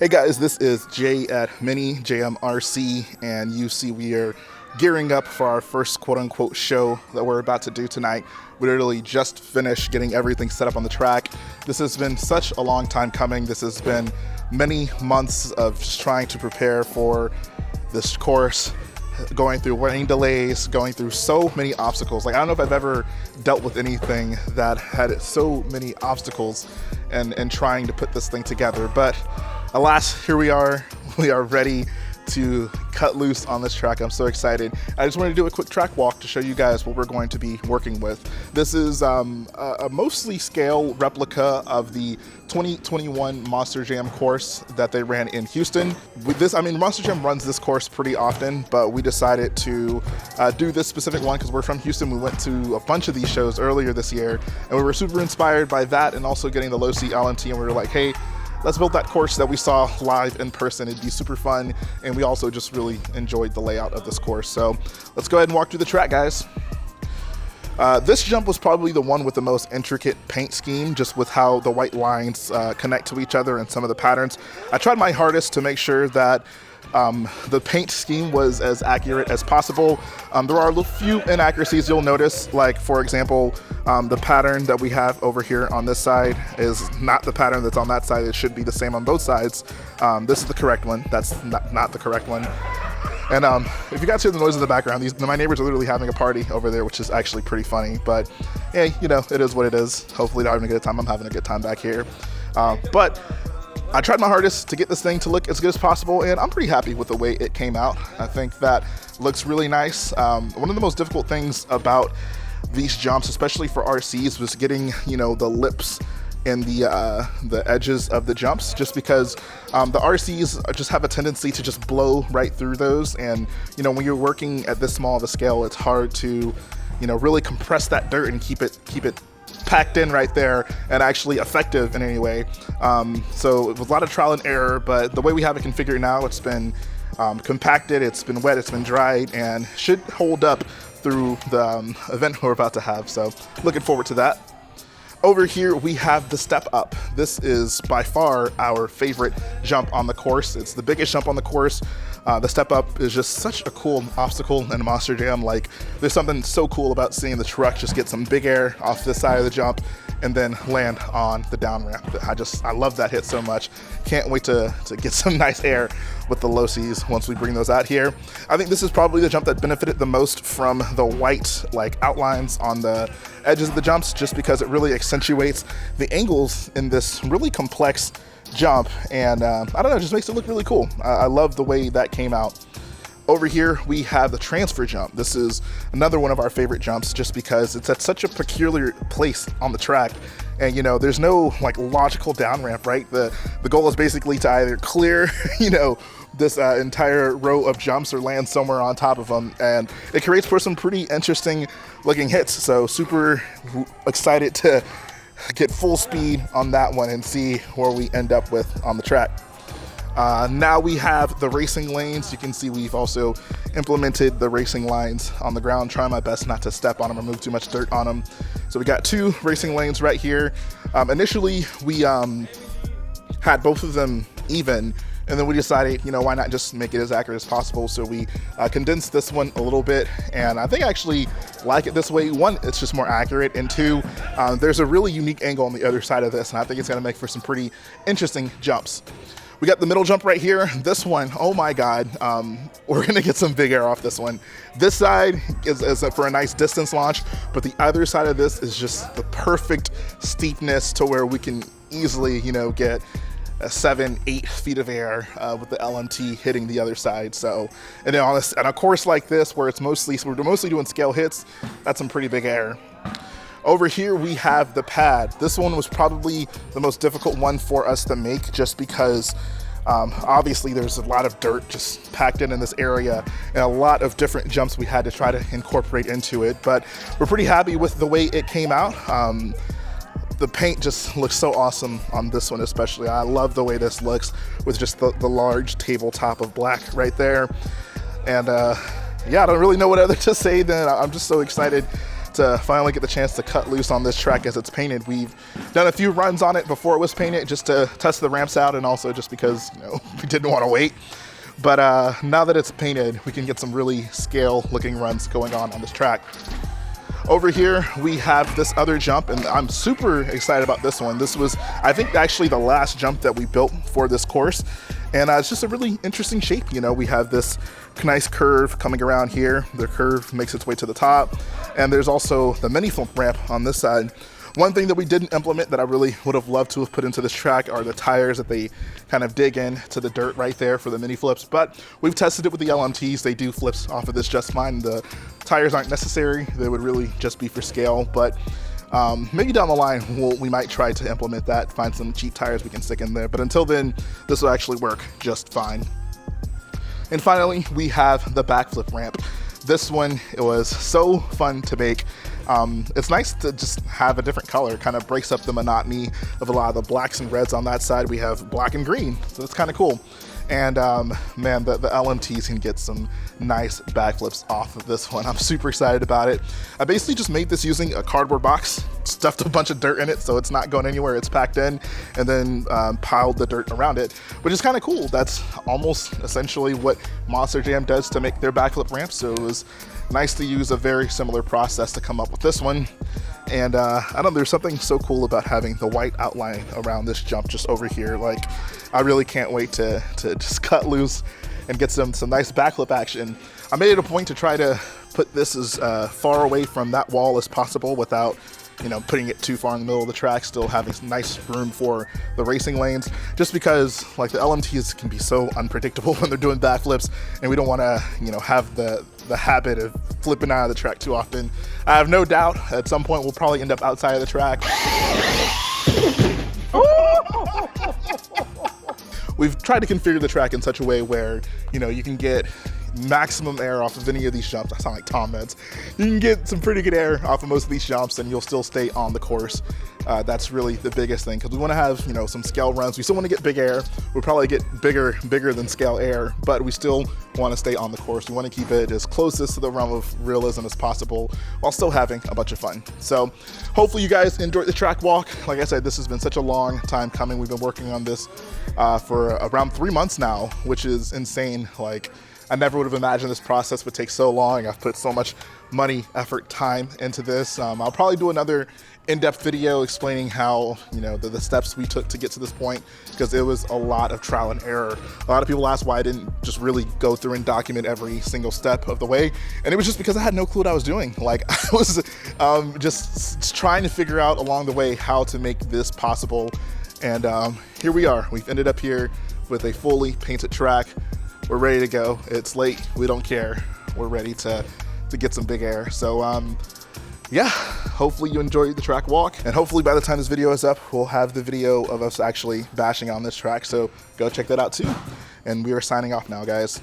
Hey guys, this is Jay at Mini JMRC, and you see we are gearing up for our first quote-unquote show that we're about to do tonight. We literally just finished getting everything set up on the track. This has been such a long time coming. This has been many months of just trying to prepare for this course, going through rain delays, going through so many obstacles. Like, I don't know if I've ever dealt with anything that had so many obstacles and trying to put this thing together. But alas, here we are. We are ready to cut loose on this track. I'm so excited. I just wanted to do a quick track walk to show you guys what we're going to be working with. This is a mostly scale replica of the 2021 Monster Jam course that they ran in Houston. With this, Monster Jam runs this course pretty often, but we decided to do this specific one because we're from Houston. We went to a bunch of these shows earlier this year, and we were super inspired by that and also getting the low seat LMT, and we were like, hey, let's build that course that we saw live in person. It'd be super fun, and we also just really enjoyed the layout of this course. So let's go ahead and walk through the track, guys. This jump was probably the one with the most intricate paint scheme, just with how the white lines connect to each other and some of the patterns. I tried my hardest to make sure that the paint scheme was as accurate as possible. There are a few inaccuracies you'll notice, like for example, the pattern that we have over here on this side is not the pattern that's on that side. It should be the same on both sides. This is the correct one. That's not the correct one. And if you guys hear the noise in the background, my neighbors are literally having a party over there, which is actually pretty funny. But hey, you know, it is what it is. Hopefully they're having a good time. I'm having a good time back here. But I tried my hardest to get this thing to look as good as possible, and I'm pretty happy with the way it came out. I think that looks really nice. One of the most difficult things about these jumps, especially for RCs, was getting, you know, the lips and the edges of the jumps, just because the RCs just have a tendency to just blow right through those. And, you know, when you're working at this small of a scale, it's hard to, you know, really compress that dirt and keep it packed in right there and actually effective in any way. So it was a lot of trial and error, but the way we have it configured now, it's been compacted, it's been wet, it's been dried, and should hold up through the event we're about to have. So looking forward to that. Over here we have the step up. This is by far our favorite jump on the course. It's the biggest jump on the course. The step up is just such a cool obstacle in Monster Jam. Like, there's something so cool about seeing the truck just get some big air off the side of the jump and then land on the down ramp. I love that hit so much. Can't wait to get some nice air with the low Cs once we bring those out here. I think this is probably the jump that benefited the most from the white outlines on the edges of the jumps, just because it really accentuates the angles in this really complex jump, and I don't know, it just makes it look really cool. I love the way that came out. Over here we have the transfer jump. This is another one of our favorite jumps, just because it's at such a peculiar place on the track, and you know, there's no logical down ramp, right? The goal is basically to either clear you know, this entire row of jumps or land somewhere on top of them, and it creates for some pretty interesting looking hits. So super excited to get full speed on that one and see where we end up with on the track. Now we have the racing lanes. You can see we've also implemented the racing lines on the ground, trying my best not to step on them or move too much dirt on them. So we got two racing lanes right here. Initially we had both of them even, and then we decided, you know, why not just make it as accurate as possible? So we condensed this one a little bit, and I think I actually like it this way. One, it's just more accurate, and two, there's a really unique angle on the other side of this, and I think it's gonna make for some pretty interesting jumps. We got the middle jump right here. This one, oh my God, we're gonna get some big air off this one. This side is for a nice distance launch, but the other side of this is just the perfect steepness to where we can easily, you know, get 7-8 feet of air with the LMT hitting the other side. So, and then on a course like this, where we're mostly doing scale hits, that's some pretty big air. Over here we have the pad. This one was probably the most difficult one for us to make, just because obviously there's a lot of dirt just packed in this area, and a lot of different jumps we had to try to incorporate into it, but we're pretty happy with the way it came out. The paint just looks so awesome on this one especially. I love the way this looks with just the large tabletop of black right there. And yeah, I don't really know what other to say than I'm just so excited to finally get the chance to cut loose on this track as it's painted. We've done a few runs on it before it was painted just to test the ramps out, and also just because, you know, we didn't want to wait. But now that it's painted, we can get some really scale looking runs going on this track. Over here, we have this other jump, and I'm super excited about this one. This was, I think, actually the last jump that we built for this course. And it's just a really interesting shape. You know, we have this nice curve coming around here. The curve makes its way to the top. And there's also the mini flip ramp on this side. One thing that we didn't implement that I really would have loved to have put into this track are the tires that they kind of dig in to the dirt right there for the mini flips. But we've tested it with the LMTs. They do flips off of this just fine. The tires aren't necessary. They would really just be for scale. But maybe down the line, we might try to implement that, find some cheap tires we can stick in there. But until then, this will actually work just fine. And finally, we have the backflip ramp. This one, it was so fun to make. It's nice to just have a different color, kind of breaks up the monotony of a lot of the blacks and reds on that side. We have black and green, so it's kind of cool. And man, the LMTs can get some nice backflips off of this one. I'm super excited about it. I basically just made this using a cardboard box, stuffed a bunch of dirt in it so it's not going anywhere, it's packed in, and then piled the dirt around it, which is kind of cool. That's almost essentially what Monster Jam does to make their backflip ramps, so it was nice to use a very similar process to come up with this one. And I don't know, there's something so cool about having the white outline around this jump just over here. Like, I really can't wait to just cut loose and get some nice backflip action. I made it a point to try to put this as far away from that wall as possible without, you know, putting it too far in the middle of the track, still having some nice room for the racing lanes, just because like the LMTs can be so unpredictable when they're doing backflips, and we don't want to, you know, have the habit of flipping out of the track too often. I have no doubt at some point we'll probably end up outside of the track. We've tried to configure the track in such a way where, you know, you can get maximum air off of any of these jumps. I sound like Tom Metz. You can get some pretty good air off of most of these jumps and you'll still stay on the course. That's really the biggest thing, because we want to have, you know, some scale runs. We still want to get big air. We'll probably get bigger than scale air, but we still want to stay on the course. We want to keep it as closest to the realm of realism as possible while still having a bunch of fun. So hopefully you guys enjoyed the track walk. Like I said, this has been such a long time coming. We've been working on this for around 3 months now, which is insane. Like, I never would have imagined this process would take so long. I've put so much money, effort, time into this. I'll probably do another in-depth video explaining how, you know, the steps we took to get to this point, because it was a lot of trial and error. A lot of people ask why I didn't just really go through and document every single step of the way, and it was just because I had no clue what I was doing. Like, I was just trying to figure out along the way how to make this possible, and here we are. We've ended up here with a fully painted track. We're ready to go. It's late, we don't care. We're ready to get some big air. So yeah, hopefully you enjoyed the track walk, and hopefully by the time this video is up, we'll have the video of us actually bashing on this track. So go check that out too. And we are signing off now, guys.